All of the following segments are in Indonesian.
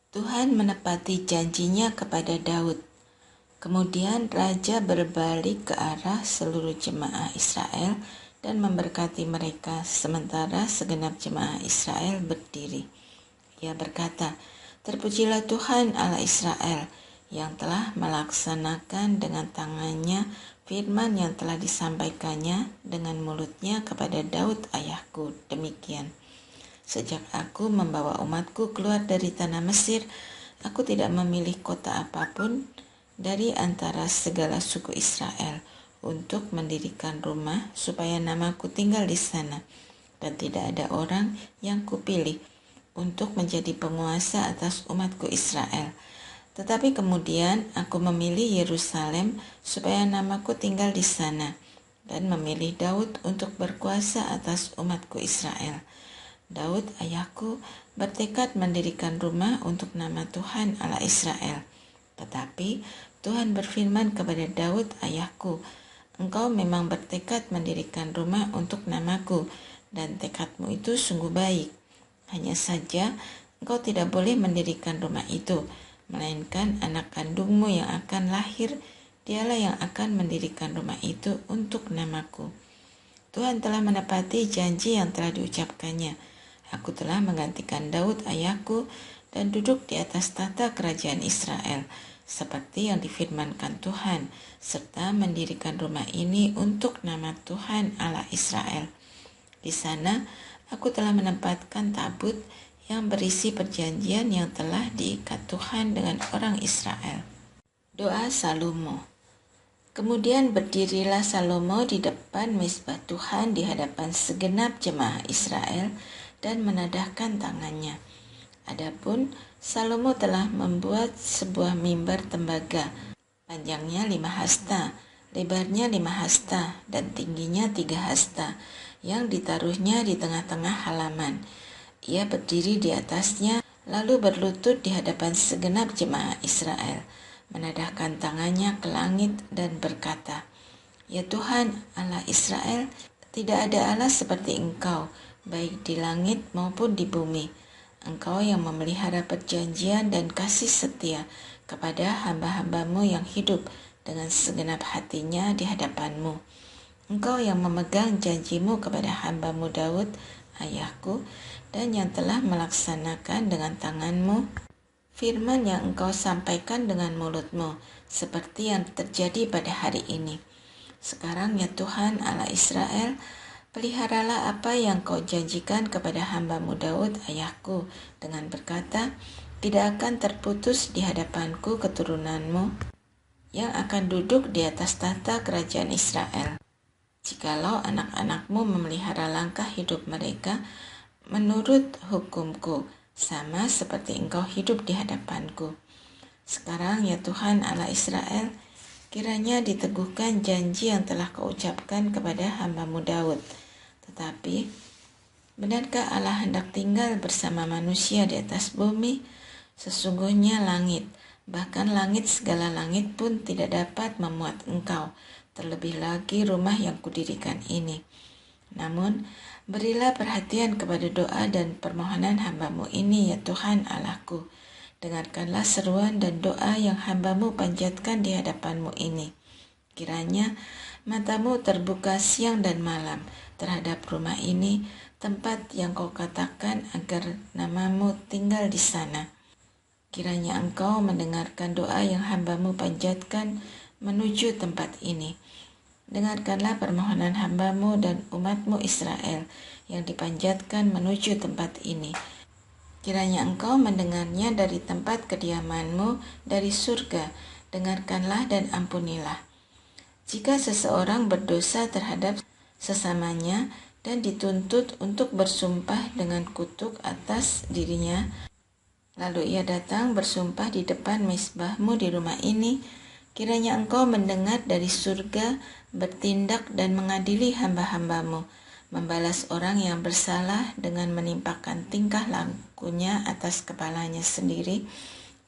Tuhan menepati janjinya kepada Daud. Kemudian raja berbalik ke arah seluruh jemaah Israel dan memberkati mereka, sementara segenap jemaah Israel berdiri. Ia berkata, "Terpujilah Tuhan Allah Israel yang telah melaksanakan dengan tangannya firman yang telah disampaikannya dengan mulutnya kepada Daud ayahku. Demikian. Sejak aku membawa umatku keluar dari tanah Mesir, aku tidak memilih kota apapun dari antara segala suku Israel untuk mendirikan rumah supaya namaku tinggal di sana. Dan tidak ada orang yang kupilih untuk menjadi penguasa atas umatku Israel. Tetapi kemudian aku memilih Yerusalem supaya namaku tinggal di sana, dan memilih Daud untuk berkuasa atas umatku Israel. Daud ayahku bertekad mendirikan rumah untuk nama Tuhan Allah Israel. Tetapi Tuhan berfirman kepada Daud ayahku, "Engkau memang bertekad mendirikan rumah untuk namaku, dan tekadmu itu sungguh baik. Hanya saja engkau tidak boleh mendirikan rumah itu, melainkan anak kandungmu yang akan lahir, dialah yang akan mendirikan rumah itu untuk namaku." Tuhan telah menepati janji yang telah diucapkannya. Aku telah menggantikan Daud ayahku dan duduk di atas tahta kerajaan Israel, seperti yang difirmankan Tuhan, serta mendirikan rumah ini untuk nama Tuhan Allah Israel. Di sana aku telah menempatkan tabut yang berisi perjanjian yang telah diikat Tuhan dengan orang Israel. Doa Salomo. Kemudian berdirilah Salomo di depan mezbah Tuhan di hadapan segenap jemaah Israel dan menadahkan tangannya. Adapun Salomo telah membuat sebuah mimbar tembaga, panjangnya 5 hasta, lebarnya 5 hasta, dan tingginya 3 hasta, yang ditaruhnya di tengah-tengah halaman. Ia berdiri di atasnya, lalu berlutut di hadapan segenap jemaah Israel, menadahkan tangannya ke langit dan berkata, "Ya Tuhan Allah Israel, tidak ada Allah seperti Engkau, baik di langit maupun di bumi. Engkau yang memelihara perjanjian dan kasih setia kepada hamba-hambamu yang hidup dengan segenap hatinya di hadapan-Mu. Engkau yang memegang janjimu kepada hambamu Daud, ayahku, dan yang telah melaksanakan dengan tanganmu firman yang engkau sampaikan dengan mulutmu, seperti yang terjadi pada hari ini. Sekarang ya Tuhan Allah Israel, peliharalah apa yang kau janjikan kepada hambamu Daud ayahku dengan berkata, tidak akan terputus di hadapanku keturunanmu yang akan duduk di atas tahta kerajaan Israel. Jikalau anak-anakmu memelihara langkah hidup mereka menurut hukumku, sama seperti engkau hidup di hadapanku. Sekarang ya Tuhan Allah Israel, kiranya diteguhkan janji yang telah kau ucapkan kepada hambamu Daud. Tetapi, benarkah Allah hendak tinggal bersama manusia di atas bumi? Sesungguhnya langit, bahkan langit segala langit pun tidak dapat memuat engkau, terlebih lagi rumah yang kudirikan ini. Namun, berilah perhatian kepada doa dan permohonan hambamu ini ya Tuhan Allahku. Dengarkanlah seruan dan doa yang hambamu panjatkan di hadapanmu ini. Kiranya matamu terbuka siang dan malam terhadap rumah ini, tempat yang kau katakan agar namamu tinggal di sana. Kiranya engkau mendengarkan doa yang hambamu panjatkan menuju tempat ini. Dengarkanlah permohonan hambamu dan umatmu Israel yang dipanjatkan menuju tempat ini. Kiranya engkau mendengarnya dari tempat kediamanmu, dari surga. Dengarkanlah dan ampunilah. Jika seseorang berdosa terhadap sesamanya dan dituntut untuk bersumpah dengan kutuk atas dirinya, lalu ia datang bersumpah di depan mezbahmu di rumah ini, kiranya engkau mendengar dari surga, bertindak dan mengadili hamba-hambamu, membalas orang yang bersalah dengan menimpakan tingkah lakunya atas kepalanya sendiri,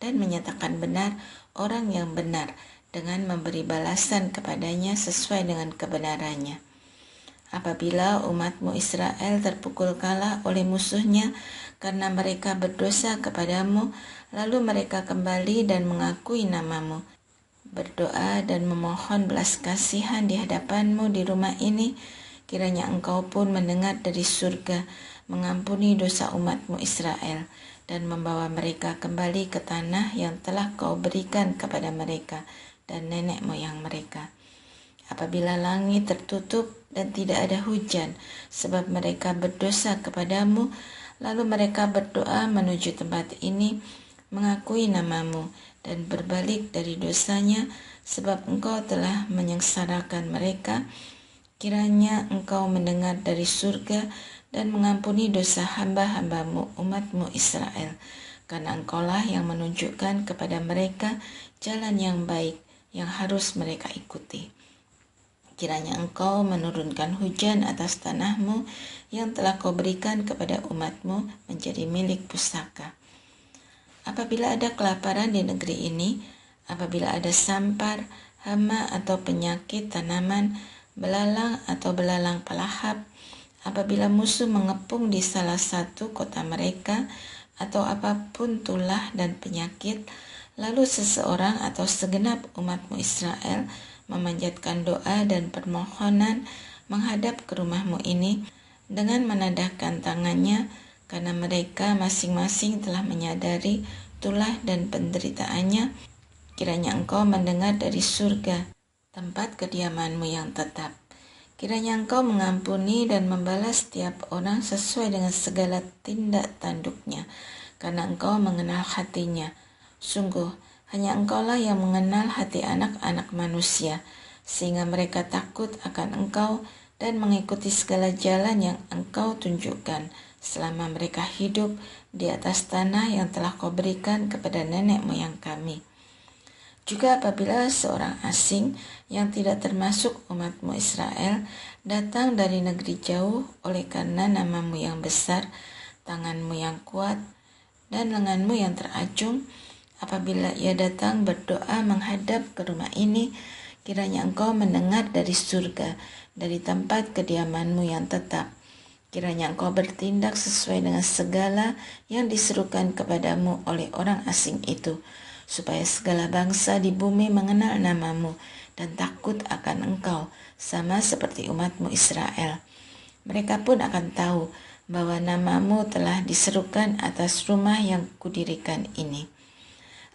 dan menyatakan benar orang yang benar dengan memberi balasan kepadanya sesuai dengan kebenarannya. Apabila umatmu Israel terpukul kalah oleh musuhnya karena mereka berdosa kepadamu, lalu mereka kembali dan mengakui namamu, berdoa dan memohon belas kasihan di hadapanmu di rumah ini, kiranya engkau pun mendengar dari surga, mengampuni dosa umatmu Israel, dan membawa mereka kembali ke tanah yang telah kau berikan kepada mereka dan nenek moyang mereka. Apabila langit tertutup dan tidak ada hujan, sebab mereka berdosa kepadamu, lalu mereka berdoa menuju tempat ini, mengakui namamu, dan berbalik dari dosanya, sebab engkau telah menyengsarakan mereka, kiranya engkau mendengar dari surga dan mengampuni dosa hamba-hambamu umatmu Israel, karena engkaulah yang menunjukkan kepada mereka jalan yang baik yang harus mereka ikuti. Kiranya engkau menurunkan hujan atas tanahmu yang telah kau berikan kepada umatmu menjadi milik pusaka. Apabila ada kelaparan di negeri ini, apabila ada sampar, hama atau penyakit tanaman, belalang atau belalang pelahap, apabila musuh mengepung di salah satu kota mereka, atau apapun tulah dan penyakit, lalu seseorang atau segenap umatmu Israel memanjatkan doa dan permohonan menghadap ke rumahmu ini dengan menadahkan tangannya, karena mereka masing-masing telah menyadari tulah dan penderitaannya, kiranya engkau mendengar dari surga, tempat kediamanmu yang tetap. Kiranya engkau mengampuni dan membalas setiap orang sesuai dengan segala tindak tanduknya, karena engkau mengenal hatinya. Sungguh, hanya engkaulah yang mengenal hati anak-anak manusia, sehingga mereka takut akan engkau dan mengikuti segala jalan yang engkau tunjukkan selama mereka hidup di atas tanah yang telah kau berikan kepada nenek moyang kami. Juga apabila seorang asing yang tidak termasuk umatmu Israel datang dari negeri jauh oleh karena namamu yang besar, tanganmu yang kuat, dan lenganmu yang teracung, apabila ia datang berdoa menghadap ke rumah ini, kiranya engkau mendengar dari surga, dari tempat kediamanmu yang tetap. Kiranya engkau bertindak sesuai dengan segala yang diserukan kepadamu oleh orang asing itu, supaya segala bangsa di bumi mengenal namamu dan takut akan engkau, sama seperti umatmu Israel. Mereka pun akan tahu bahwa namamu telah diserukan atas rumah yang kudirikan ini.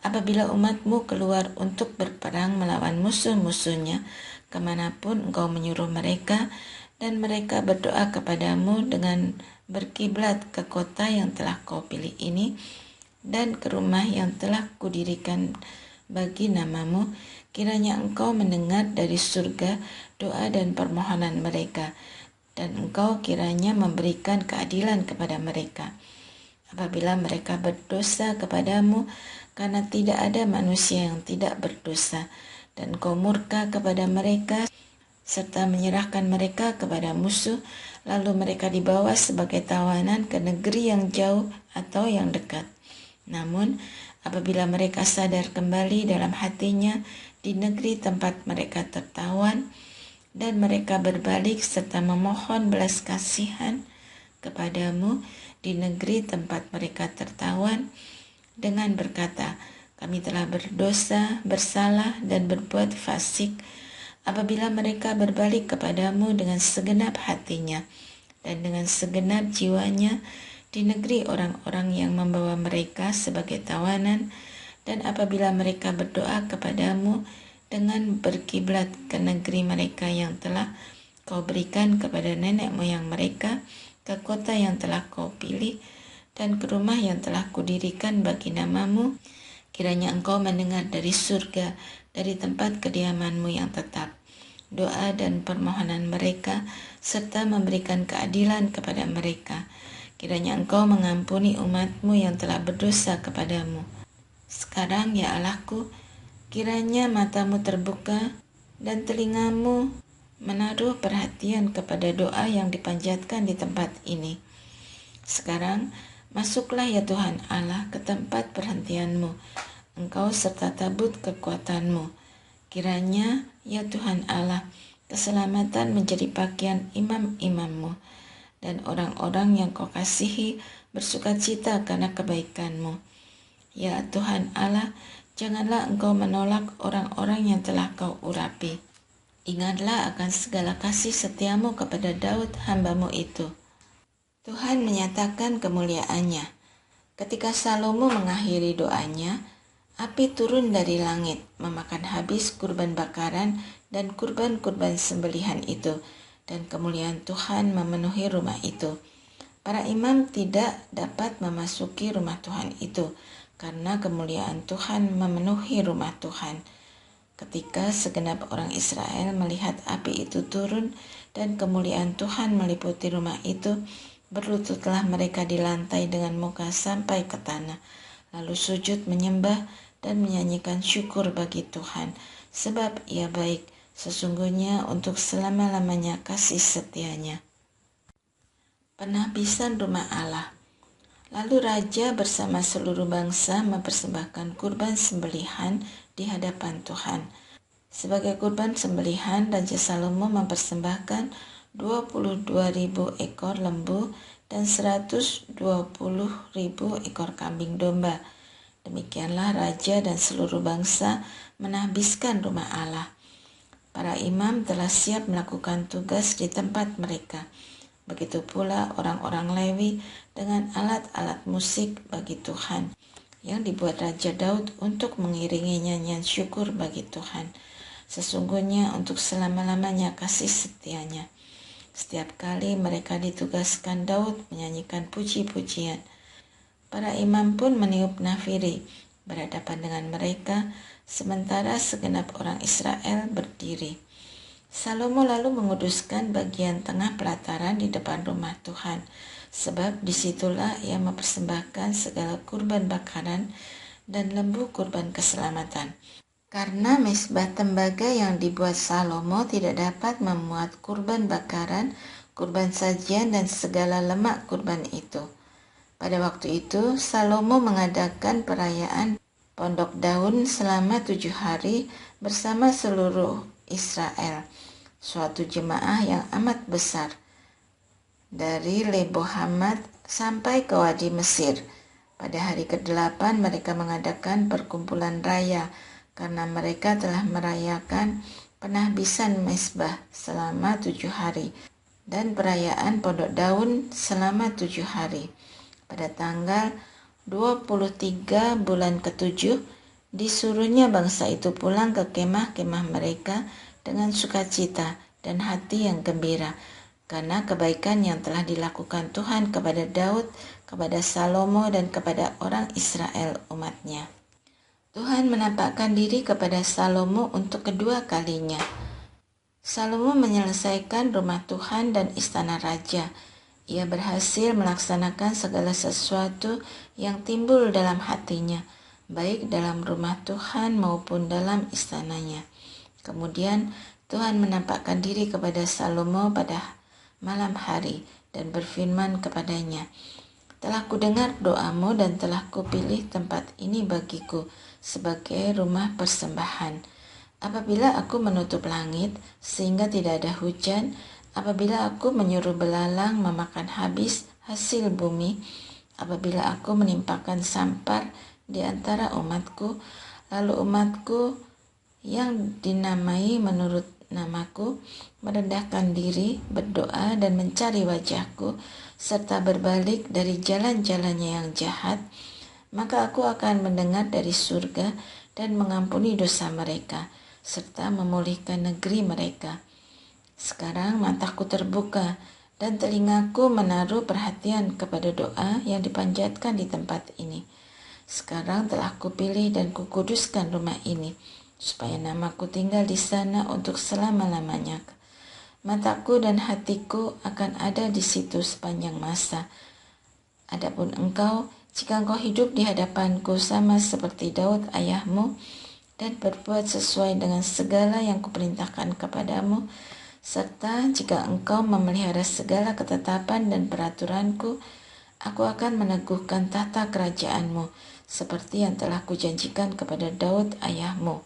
Apabila umatmu keluar untuk berperang melawan musuh-musuhnya, kemanapun engkau menyuruh mereka, dan mereka berdoa kepadamu dengan berkiblat ke kota yang telah kau pilih ini, dan ke rumah yang telah kudirikan bagi namamu, kiranya engkau mendengar dari surga doa dan permohonan mereka, dan engkau kiranya memberikan keadilan kepada mereka. Apabila mereka berdosa kepadamu, karena tidak ada manusia yang tidak berdosa, dan engkau murka kepada mereka, serta menyerahkan mereka kepada musuh, lalu mereka dibawa sebagai tawanan ke negeri yang jauh atau yang dekat. Namun, apabila mereka sadar kembali dalam hatinya di negeri tempat mereka tertawan, dan mereka berbalik serta memohon belas kasihan kepadamu di negeri tempat mereka tertawan, dengan berkata, kami telah berdosa, bersalah, dan berbuat fasik, apabila mereka berbalik kepadamu dengan segenap hatinya dan dengan segenap jiwanya di negeri orang-orang yang membawa mereka sebagai tawanan, dan apabila mereka berdoa kepadamu dengan berkiblat ke negeri mereka yang telah kau berikan kepada nenek moyang mereka, ke kota yang telah kau pilih, dan ke rumah yang telah kudirikan bagi namamu, kiranya engkau mendengar dari surga, dari tempat kediamanmu yang tetap, doa dan permohonan mereka, serta memberikan keadilan kepada mereka. Kiranya engkau mengampuni umatmu yang telah berdosa kepadamu. Sekarang ya Allahku, kiranya matamu terbuka dan telingamu menaruh perhatian kepada doa yang dipanjatkan di tempat ini. Sekarang masuklah ya Tuhan Allah ke tempat perhentianmu, engkau serta tabut kekuatanmu. Kiranya ya Tuhan Allah, keselamatan menjadi pakaian imam-imammu, dan orang-orang yang kau kasihi bersukacita karena kebaikanmu. Ya Tuhan Allah, janganlah engkau menolak orang-orang yang telah kau urapi. Ingatlah akan segala kasih setiamu kepada Daud hambamu itu. Tuhan menyatakan kemuliaannya. Ketika Salomo mengakhiri doanya, api turun dari langit, memakan habis kurban bakaran dan kurban-kurban sembelihan itu, dan kemuliaan Tuhan memenuhi rumah itu. Para imam tidak dapat memasuki rumah Tuhan itu, karena kemuliaan Tuhan memenuhi rumah Tuhan. Ketika segenap orang Israel melihat api itu turun dan kemuliaan Tuhan meliputi rumah itu, berlututlah mereka di lantai dengan muka sampai ke tanah, lalu sujud menyembah dan menyanyikan syukur bagi Tuhan, sebab Ia baik, sesungguhnya untuk selama-lamanya kasih setianya. Penahbisan rumah Allah. Lalu raja bersama seluruh bangsa mempersembahkan kurban sembelihan di hadapan Tuhan. Sebagai kurban sembelihan, Raja Salomo mempersembahkan 22.000 ekor lembu dan 120.000 ekor kambing domba. Demikianlah raja dan seluruh bangsa menahbiskan rumah Allah. Para imam telah siap melakukan tugas di tempat mereka. Begitu pula orang-orang Lewi dengan alat-alat musik bagi Tuhan yang dibuat Raja Daud untuk mengiringi nyanyian syukur bagi Tuhan. Sesungguhnya untuk selama-lamanya kasih setianya. Setiap kali mereka ditugaskan Daud menyanyikan puji-pujian. Para imam pun meniup nafiri berhadapan dengan mereka, sementara segenap orang Israel berdiri. Salomo lalu menguduskan bagian tengah pelataran di depan rumah Tuhan, sebab disitulah ia mempersembahkan segala kurban bakaran dan lembu kurban keselamatan. Karena mezbah tembaga yang dibuat Salomo tidak dapat memuat kurban bakaran, kurban sajian, dan segala lemak kurban itu. Pada waktu itu, Salomo mengadakan perayaan Pondok Daun selama 7 hari bersama seluruh Israel, suatu jemaah yang amat besar, dari Lebo Hamat sampai ke Wadi Mesir. Pada hari ke-8 mereka mengadakan perkumpulan raya, karena mereka telah merayakan penahbisan mezbah selama 7 hari dan perayaan Pondok Daun selama 7 hari. Pada tanggal 23 bulan ke-7, disuruhnya bangsa itu pulang ke kemah-kemah mereka dengan sukacita dan hati yang gembira, karena kebaikan yang telah dilakukan Tuhan kepada Daud, kepada Salomo, dan kepada orang Israel umatnya. Tuhan menampakkan diri kepada Salomo untuk kedua kalinya. Salomo menyelesaikan rumah Tuhan dan istana raja. Ia berhasil melaksanakan segala sesuatu yang timbul dalam hatinya, baik dalam rumah Tuhan maupun dalam istananya. Kemudian Tuhan menampakkan diri kepada Salomo pada malam hari dan berfirman kepadanya, "Telah kudengar doamu dan telah kupilih tempat ini bagiku sebagai rumah persembahan. Apabila aku menutup langit sehingga tidak ada hujan, apabila aku menyuruh belalang memakan habis hasil bumi, apabila aku menimpakan sampar di antara umatku, lalu umatku yang dinamai menurut namaku merendahkan diri, berdoa dan mencari wajahku, serta berbalik dari jalan-jalannya yang jahat, maka aku akan mendengar dari surga dan mengampuni dosa mereka, serta memulihkan negeri mereka. Sekarang mataku terbuka dan telingaku menaruh perhatian kepada doa yang dipanjatkan di tempat ini. Sekarang telah kupilih dan kukuduskan rumah ini, supaya namaku tinggal di sana untuk selama-lamanya. Mataku dan hatiku akan ada di situ sepanjang masa. Adapun engkau, jika engkau hidup di hadapanku sama seperti Daud ayahmu dan berbuat sesuai dengan segala yang kuperintahkan kepadamu, serta jika engkau memelihara segala ketetapan dan peraturanku, aku akan meneguhkan tahta kerajaanmu seperti yang telah kujanjikan kepada Daud ayahmu,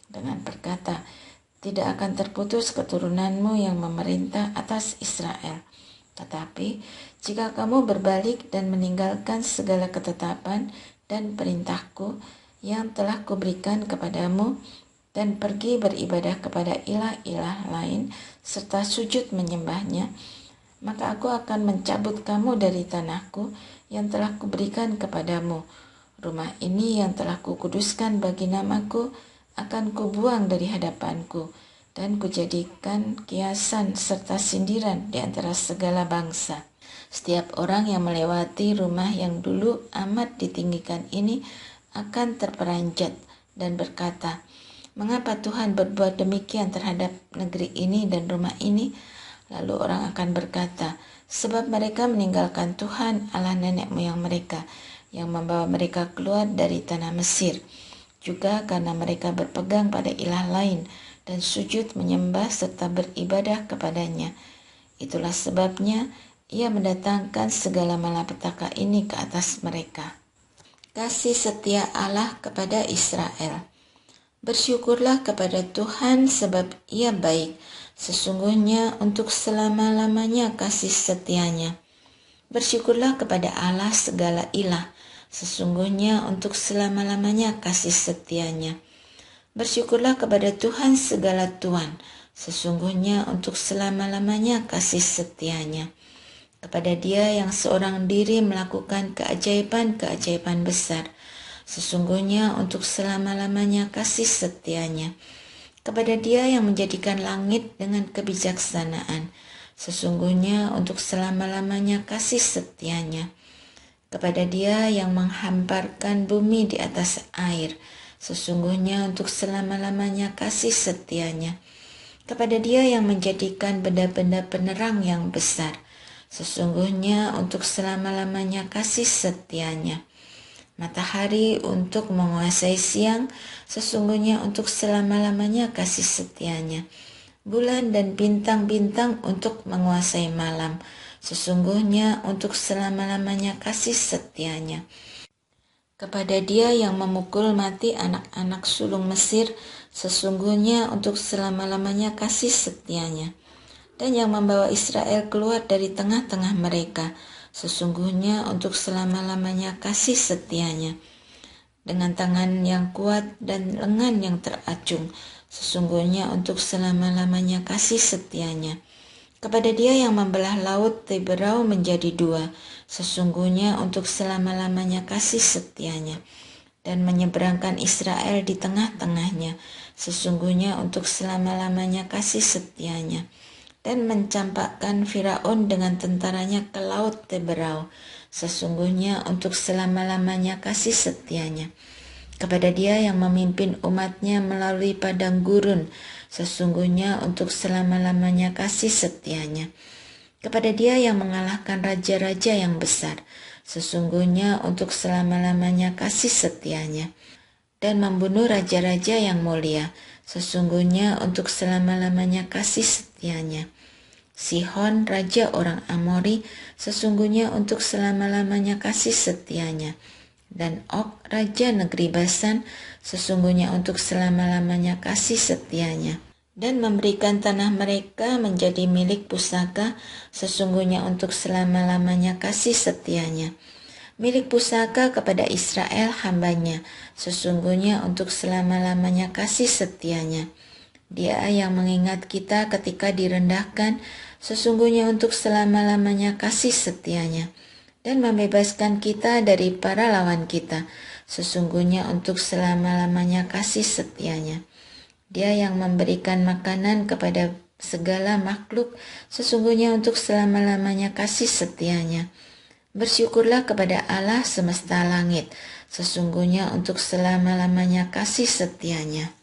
dengan berkata, tidak akan terputus keturunanmu yang memerintah atas Israel. Tetapi jika kamu berbalik dan meninggalkan segala ketetapan dan perintahku yang telah kuberikan kepadamu, dan pergi beribadah kepada ilah-ilah lain serta sujud menyembahnya, maka aku akan mencabut kamu dari tanahku yang telah kuberikan kepadamu. Rumah ini yang telah kukuduskan bagi namaku akan kubuang dari hadapanku, dan kujadikan kiasan serta sindiran di antara segala bangsa. Setiap orang yang melewati rumah yang dulu amat ditinggikan ini akan terperanjat dan berkata, "Mengapa Tuhan berbuat demikian terhadap negeri ini dan rumah ini?" Lalu orang akan berkata, "Sebab mereka meninggalkan Tuhan Allah nenek moyang mereka yang membawa mereka keluar dari tanah Mesir. Juga karena mereka berpegang pada ilah lain dan sujud menyembah serta beribadah kepadanya. Itulah sebabnya ia mendatangkan segala malapetaka ini ke atas mereka." Kasih setia Allah kepada Israel. Bersyukurlah kepada Tuhan sebab ia baik, sesungguhnya untuk selama-lamanya kasih setianya. Bersyukurlah kepada Allah segala ilah, sesungguhnya untuk selama-lamanya kasih setianya. Bersyukurlah kepada Tuhan segala tuan, sesungguhnya untuk selama-lamanya kasih setianya. Kepada Dia yang seorang diri melakukan keajaiban-keajaiban besar, sesungguhnya untuk selama-lamanya kasih setianya. Kepada Dia yang menjadikan langit dengan kebijaksanaan, sesungguhnya untuk selama-lamanya kasih setianya. Kepada Dia yang menghamparkan bumi di atas air, sesungguhnya untuk selama-lamanya kasih setianya. Kepada Dia yang menjadikan benda-benda penerang yang besar, sesungguhnya untuk selama-lamanya kasih setianya. Matahari untuk menguasai siang, sesungguhnya untuk selama-lamanya kasih setianya. Bulan dan bintang-bintang untuk menguasai malam, sesungguhnya untuk selama-lamanya kasih setianya. Kepada Dia yang memukul mati anak-anak sulung Mesir, sesungguhnya untuk selama-lamanya kasih setianya. Dan yang membawa Israel keluar dari tengah-tengah mereka, sesungguhnya untuk selama-lamanya kasih setianya. Dengan tangan yang kuat dan lengan yang teracung, sesungguhnya untuk selama-lamanya kasih setianya. Kepada Dia yang membelah laut Tiberau menjadi dua, sesungguhnya untuk selama-lamanya kasih setianya. Dan menyeberangkan Israel di tengah-tengahnya, sesungguhnya untuk selama-lamanya kasih setianya. Dan mencampakkan Firaun dengan tentaranya ke laut Tiberau, sesungguhnya untuk selama-lamanya kasih setianya. Kepada Dia yang memimpin umatnya melalui padang gurun, sesungguhnya untuk selama-lamanya kasih setianya. Kepada Dia yang mengalahkan raja-raja yang besar, sesungguhnya untuk selama-lamanya kasih setianya. Dan membunuh raja-raja yang mulia, sesungguhnya untuk selama-lamanya kasih setianya. Sihon, raja orang Amori, sesungguhnya untuk selama-lamanya kasih setianya. Dan Og, raja negeri Basan, sesungguhnya untuk selama-lamanya kasih setianya. Dan memberikan tanah mereka menjadi milik pusaka, sesungguhnya untuk selama-lamanya kasih setianya. Milik pusaka kepada Israel hambanya, sesungguhnya untuk selama-lamanya kasih setianya. Dia yang mengingat kita ketika direndahkan, sesungguhnya untuk selama-lamanya kasih setianya. Dan membebaskan kita dari para lawan kita, sesungguhnya untuk selama-lamanya kasih setianya. Dia yang memberikan makanan kepada segala makhluk, sesungguhnya untuk selama-lamanya kasih setianya. Bersyukurlah kepada Allah semesta langit, sesungguhnya untuk selama-lamanya kasih setianya.